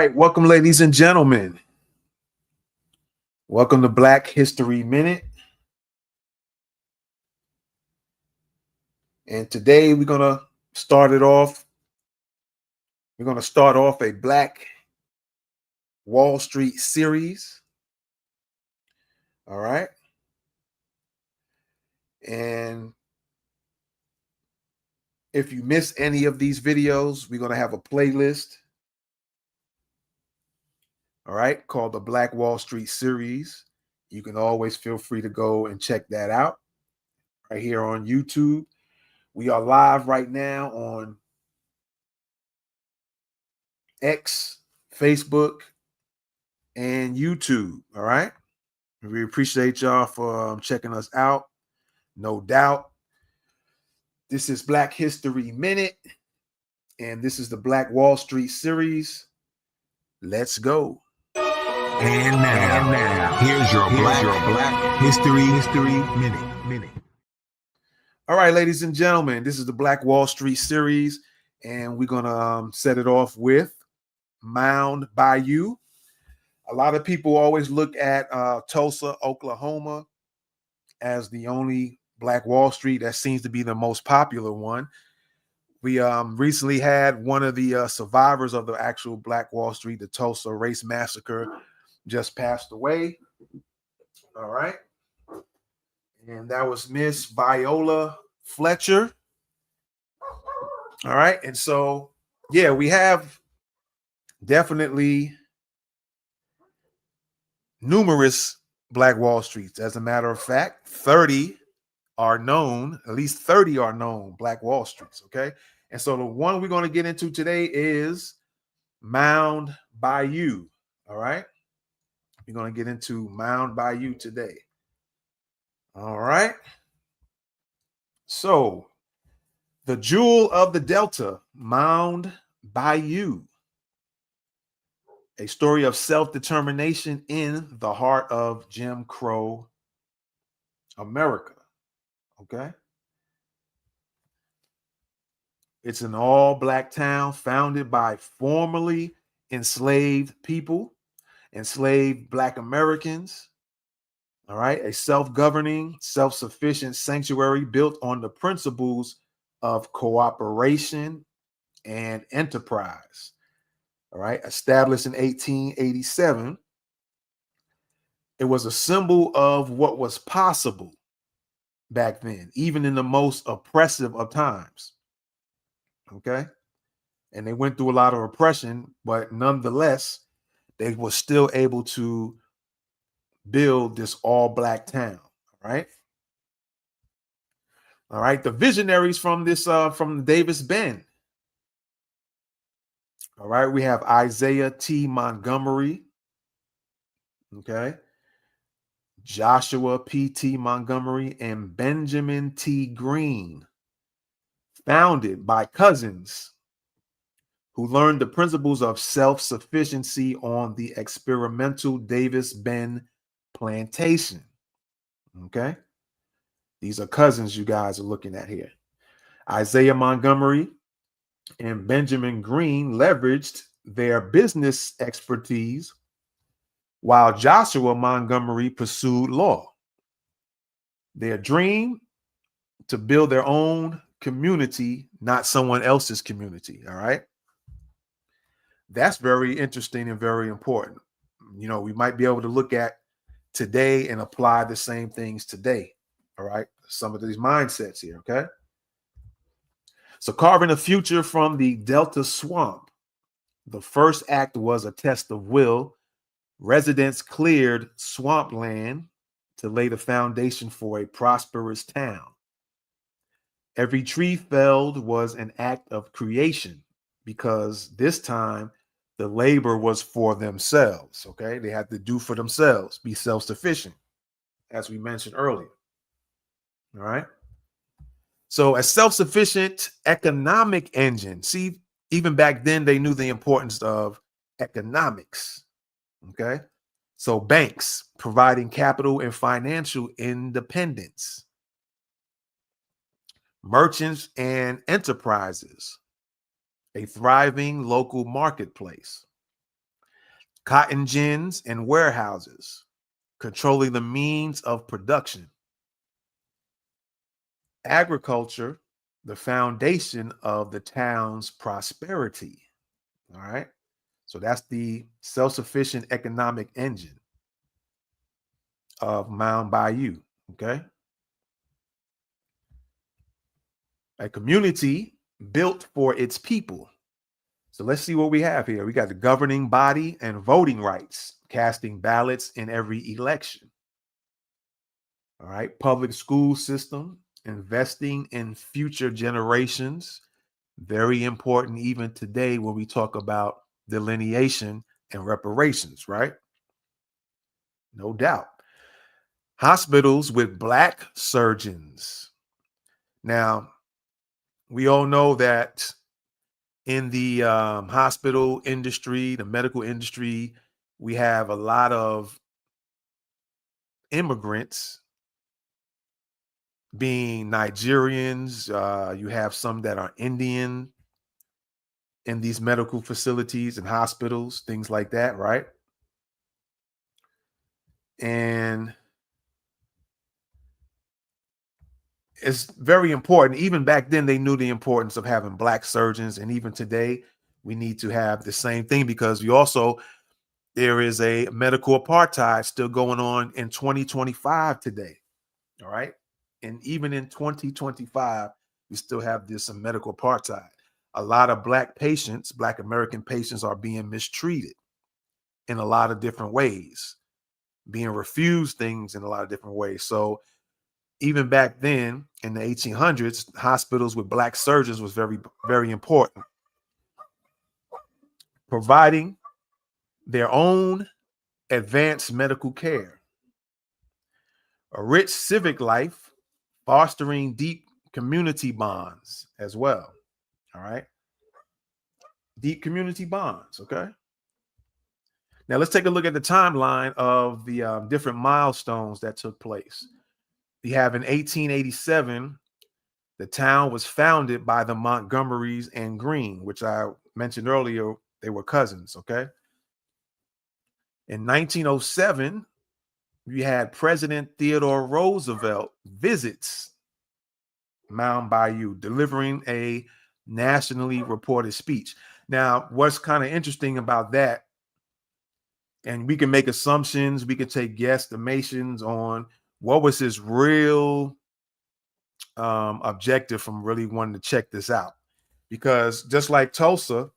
right, welcome, ladies and gentlemen. Welcome to Black History Minute. And today we're going to start it off. We're going to start off a Black Wallstreet series. All right. And if you miss any of these videos, we're going to have a playlist. All right, called the Black Wallstreet Series. You can always feel free to go and check that out right here on YouTube. We are live right now on X, Facebook, and YouTube. All right. We appreciate y'all for checking us out. No doubt. This is Black History Minute, and this is the Black Wallstreet Series. Let's go. And now, here's your Black History Minute. All right, ladies and gentlemen, this is the Black Wallstreet Series, and we're going to set it off with Mound Bayou. A lot of people always look at Tulsa, Oklahoma as the only Black Wall Street. That seems to be the most popular one. We recently had one of the survivors of the actual Black Wall Street, the Tulsa Race Massacre, just passed away. All right. And that was Miss Viola Fletcher. All right. And so, yeah, we have definitely numerous Black Wall Streets. As a matter of fact, 30 are known, at least 30 are known Black Wall Streets, okay? And so the one we're going to get into today is Mound Bayou, all right? We're going to get into Mound Bayou today. All right? So, the jewel of the Delta, Mound Bayou. A story of self-determination in the heart of Jim Crow America, okay? It's an all-Black town founded by formerly enslaved people, enslaved Black Americans, all right? A self-governing, self-sufficient sanctuary built on the principles of cooperation and enterprise, all right? Established in 1887, it was a symbol of what was possible back then, even in the most oppressive of times, okay? And they went through a lot of oppression, but nonetheless, they were still able to build this all-Black town, right? All right, the visionaries from this, from Davis Bend. All right, we have Isaiah T. Montgomery, okay, Joshua P.T. Montgomery, and Benjamin T. Green, founded by cousins who learned the principles of self-sufficiency on the experimental Davis Bend plantation. Okay. These are cousins you guys are looking at here. Isaiah Montgomery and Benjamin Green leveraged their business expertise while Joshua Montgomery pursued law. Their dream to build their own community, not someone else's community. All right. That's very interesting and very important. You know, we might be able to look at today and apply the same things today. All right. Some of these mindsets here. Okay. So, carving a future from the Delta swamp. The first act was a test of will. Residents cleared swampland to lay the foundation for a prosperous town. Every tree felled was an act of creation because this time the labor was for themselves. Okay. They had to do for themselves, be self-sufficient, as we mentioned earlier. All right. So a self-sufficient economic engine. See, even back then, they knew the importance of economics. Okay. So banks providing capital and financial independence. Merchants and enterprises. A thriving local marketplace. cotton gins and warehouses, controlling the means of production. Agriculture, the foundation of the town's prosperity. All right. So that's the self sufficient economic engine of Mound Bayou. Okay. A community built for its people. So let's see what we have here. We got the governing body and voting rights, casting ballots in every election. All right. Public school system, investing in future generations. Very important even today when we talk about delineation and reparations, right? No doubt. Hospitals with Black surgeons. Now, we all know that in the hospital industry, the medical industry, we have a lot of immigrants being Nigerians. You have some that are Indian in these medical facilities and hospitals, things like that, right? And it's very important. Even back then, they knew the importance of having Black surgeons. And even today, we need to have the same thing because there is a medical apartheid still going on in 2025 today. All right. And even in 2025, we still have this medical apartheid. A lot of Black patients, Black American patients, are being mistreated in a lot of different ways, being refused things in a lot of different ways. So even back then in the 1800s, hospitals with Black surgeons was very, very important, providing their own advanced medical care, a rich civic life, fostering deep community bonds as well. All right. Deep community bonds. Okay. Now let's take a look at the timeline of the different milestones that took place. We have in 1887, the town was founded by the Montgomerys and Green, which I mentioned earlier. They were cousins. Okay. In 1907, we had President Theodore Roosevelt visits Mound Bayou, delivering a nationally reported speech. Now, what's kind of interesting about that, and we can make assumptions, we can take guesstimations on what was his real objective from really wanting to check this out. Because just like Tulsa,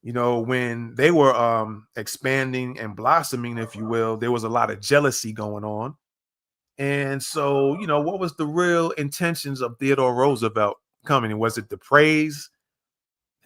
when they were expanding and blossoming, if you will, there was a lot of jealousy going on. And so, what was the real intentions of Theodore Roosevelt coming? Was it to praise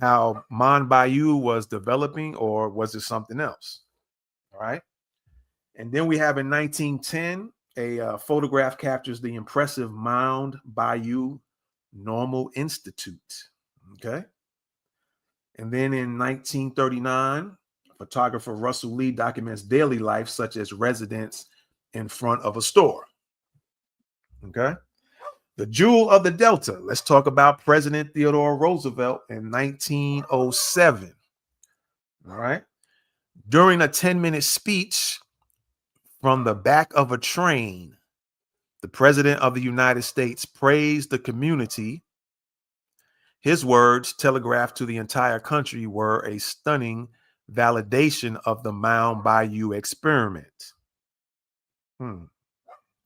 how Mound Bayou was developing, or was it something else? All right. And then we have in 1910, a photograph captures the impressive Mound Bayou Normal Institute. Okay. And then in 1939, photographer Russell Lee documents daily life, such as residents in front of a store. Okay. The Jewel of the Delta. Let's talk about President Theodore Roosevelt in 1907. All right. During a 10-minute speech from the back of a train, the President of the United States praised the community. His words, telegraphed to the entire country, were a stunning validation of the Mound Bayou experiment.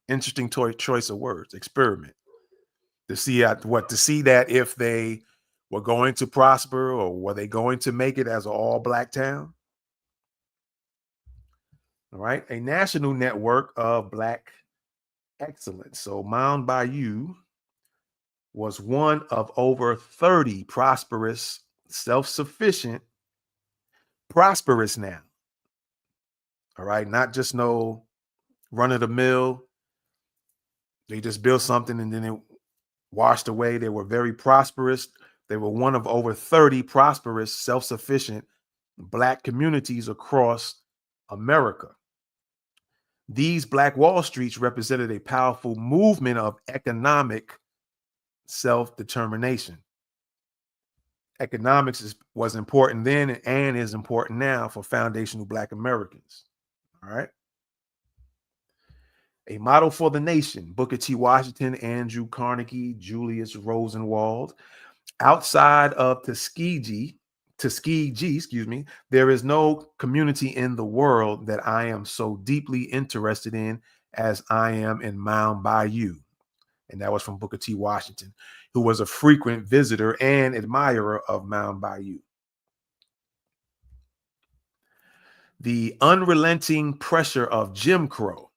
Interesting choice of words, experiment. To see that if they were going to prosper or were they going to make it as an all-Black town. All right. A national network of Black excellence. So Mound Bayou was one of over 30 prosperous, self-sufficient, prosperous now. All right. Not just no run of the mill. They just built something and then it washed away. They were very prosperous. They were one of over 30 prosperous, self-sufficient Black communities across America. These Black Wallstreets represented a powerful movement of economic self-determination. economics was important then and is important now for foundational Black Americans. All right. A Model for the Nation, Booker T. Washington, Andrew Carnegie, Julius Rosenwald. Outside of Tuskegee, excuse me, there is no community in the world that I am so deeply interested in as I am in Mound Bayou. And that was from Booker T. Washington, who was a frequent visitor and admirer of Mound Bayou. The unrelenting pressure of Jim Crow.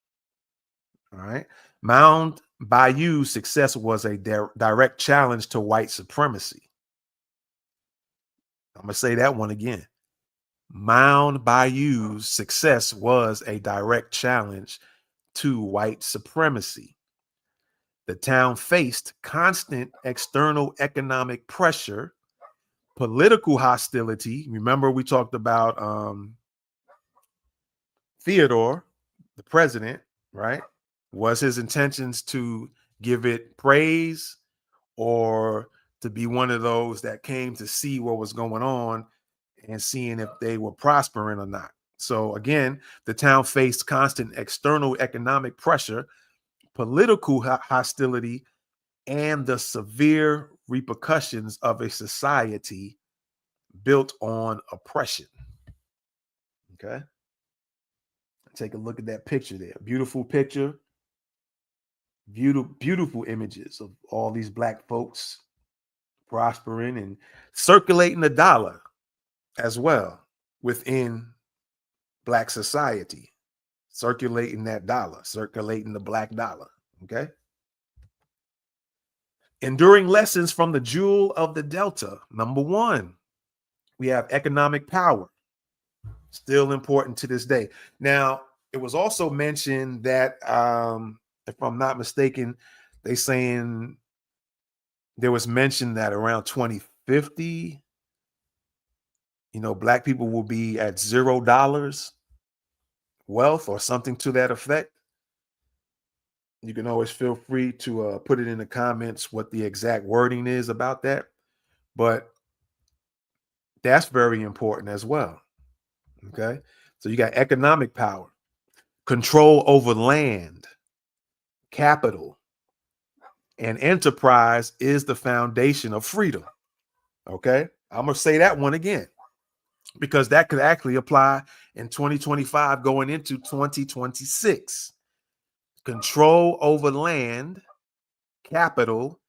All right. Mound Bayou's success was a direct challenge to white supremacy. I'm going to say that one again. Mound Bayou's success was a direct challenge to white supremacy. The town faced constant external economic pressure, political hostility. Remember, we talked about Theodore, the president, right? Was his intentions to give it praise or to be one of those that came to see what was going on and seeing if they were prospering or not? So again, the town faced constant external economic pressure, political hostility, and the severe repercussions of a society built on oppression. Okay. Take a look at that picture there. Beautiful picture. Beautiful images of all these Black folks prospering and circulating the dollar as well within Black society. Circulating that dollar, circulating the Black dollar. Okay. Enduring lessons from the Jewel of the Delta. Number one, we have economic power. Still important to this day. Now, it was also mentioned that, if I'm not mistaken, they saying there was mention that around 2050, Black people will be at $0 wealth or something to that effect. You can always feel free to put it in the comments what the exact wording is about that. But that's very important as well. Okay. So you got economic power, control over land, capital, and enterprise is the foundation of freedom. Okay. I'm going to say that one again, because that could actually apply in 2025 going into 2026. Control over land, capital,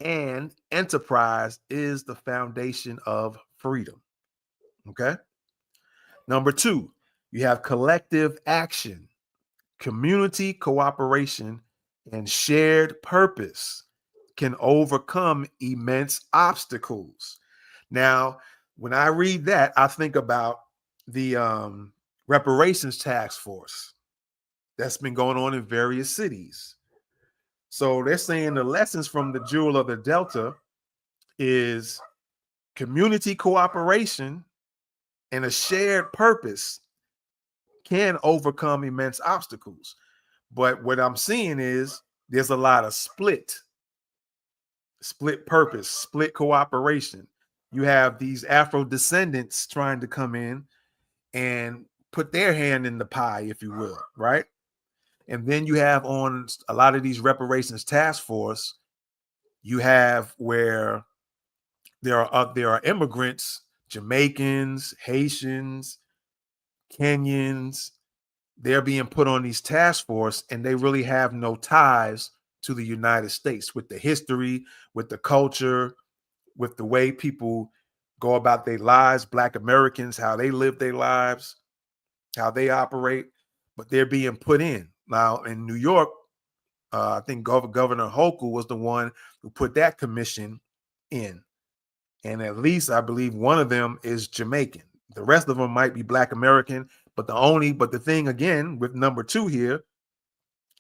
and enterprise is the foundation of freedom. Okay. Number two, you have collective action, community cooperation, and shared purpose can overcome immense obstacles. Now, when I read that, I think about the reparations task force that's been going on in various cities. So they're saying the lessons from the Jewel of the Delta is community cooperation and a shared purpose can overcome immense obstacles. But what I'm seeing is there's a lot of split purpose, split cooperation. You have these Afro descendants trying to come in and put their hand in the pie, if you will, right? And then you have on a lot of these reparations task force, you have where there are immigrants, Jamaicans, Haitians, Kenyans, they're being put on these task force and they really have no ties to the United States with the history, with the culture, with the way people go about their lives, Black Americans, how they live their lives, how they operate, but they're being put in. Now, in New York, I think Governor Hochul was the one who put that commission in. And at least I believe one of them is Jamaican. The rest of them might be Black American, but the thing again with number two here,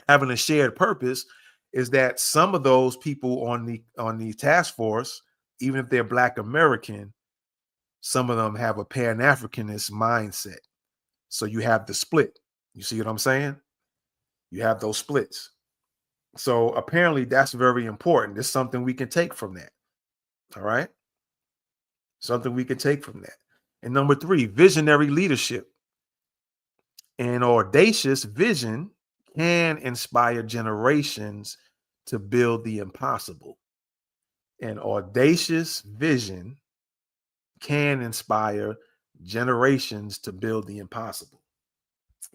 having a shared purpose, is that some of those people on the task force, even if they're Black American, some of them have a Pan-Africanist mindset. So you have the split. You see what I'm saying? You have those splits. So apparently that's very important. There's something we can take from that. All right. Something we can take from that. And number 3, visionary leadership. An audacious vision can inspire generations to build the impossible. An audacious vision can inspire generations to build the impossible.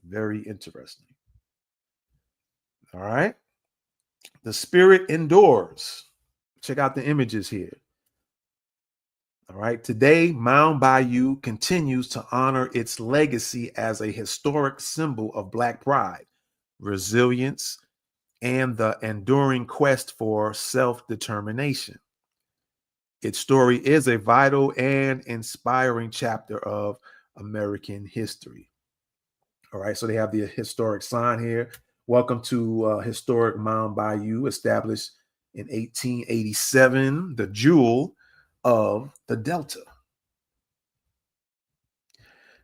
Very interesting. All right. The spirit endures. Check out the images here. All right. Today, Mound Bayou continues to honor its legacy as a historic symbol of Black pride, resilience, and the enduring quest for self-determination. Its story is a vital and inspiring chapter of American history. All right, so they have the historic sign here. Welcome to historic Mound Bayou, established in 1887, the jewel of the Delta.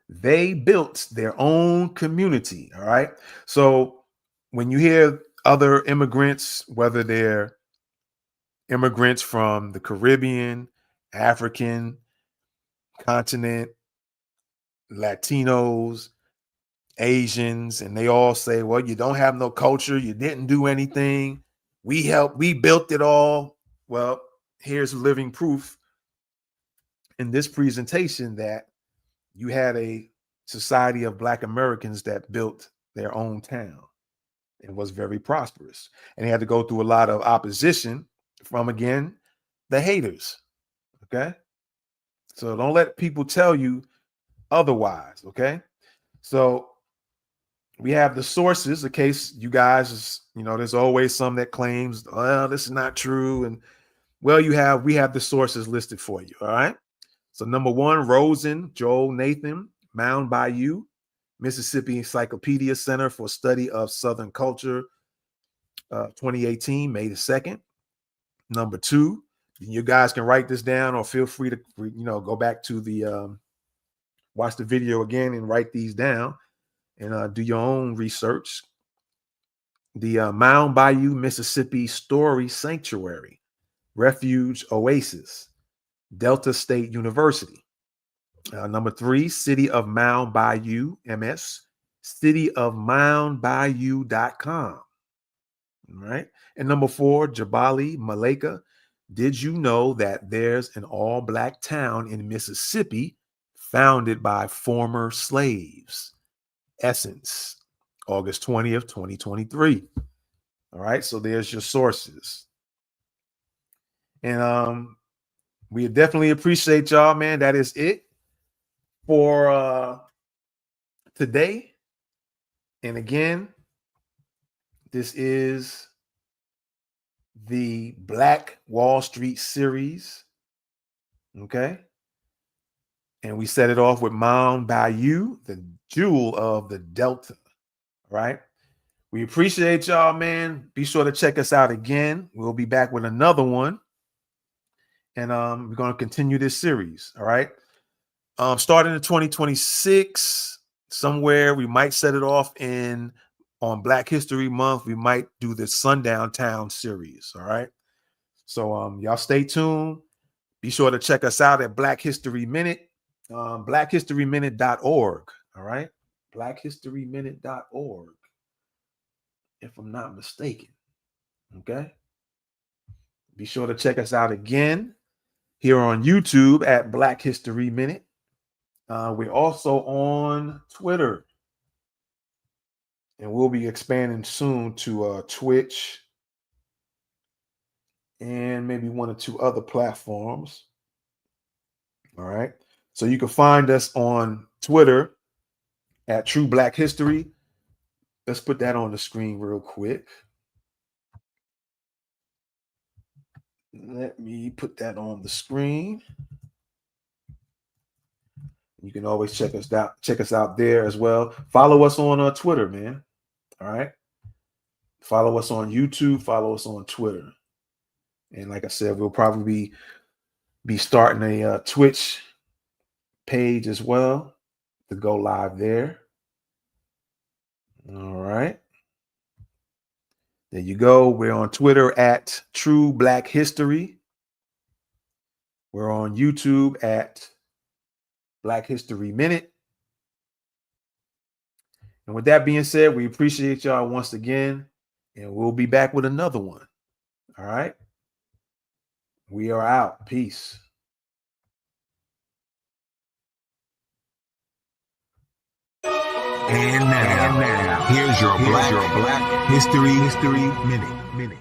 They built their own community. All right, so when you hear other immigrants, whether they're immigrants from the Caribbean, African continent, Latinos, Asians, and they all say, well, you don't have no culture, you didn't do anything, we built it all. Well, here's living proof in this presentation that you had a society of Black Americans that built their own town and was very prosperous, and they had to go through a lot of opposition from, again, the haters. Okay, so don't let people tell you otherwise. Okay, so we have the sources in case you guys, there's always some that claims, well, this is not true. And well, we have the sources listed for you. All right. So number 1, Rosen, Joel Nathan, Mound Bayou, Mississippi Encyclopedia Center for Study of Southern Culture, 2018, May the 2nd. Number 2, you guys can write this down or feel free to, go back to the, watch the video again and write these down and do your own research. The Mound Bayou, Mississippi Story Sanctuary, Refuge Oasis, Delta State University. Number 3, City of Mound Bayou, MS, cityofmoundbayou.com. All right. And number 4, Jabali Maleka. Did you know that there's an all-Black town in Mississippi founded by former slaves? Essence, August 20th, 2023. All right, so there's your sources. And we definitely appreciate y'all, man. That is it for today. And again, this is the Black Wallstreet Series. Okay. And we set it off with Mound Bayou, the jewel of the Delta. All right. We appreciate y'all, man. Be sure to check us out again. We'll be back with another one. And we're going to continue this series. All right. Starting in 2026, somewhere we might set it off on Black History Month. We might do the Sundown Town series. All right. So y'all stay tuned. Be sure to check us out at Black History Minute, blackhistoryminute.org. All right. blackhistoryminute.org. If I'm not mistaken. Okay. Be sure to check us out again here on YouTube at Black History Minute. We're also on Twitter. And we'll be expanding soon to Twitch and maybe 1 or 2 other platforms. All right. So you can find us on Twitter at True Black History. Let's put that on the screen real quick. Let me put that on the screen. You can always check us out there as well. Follow us on Twitter, man. All right. Follow us on YouTube. Follow us on Twitter. And like I said, we'll probably be starting a Twitch page as well to go live there. All right. There you go. We're on Twitter at True Black History. We're on YouTube at Black History Minute. And with that being said, we appreciate y'all once again, and we'll be back with another one. All right. We are out. Peace. And now, here's your Black History Minute.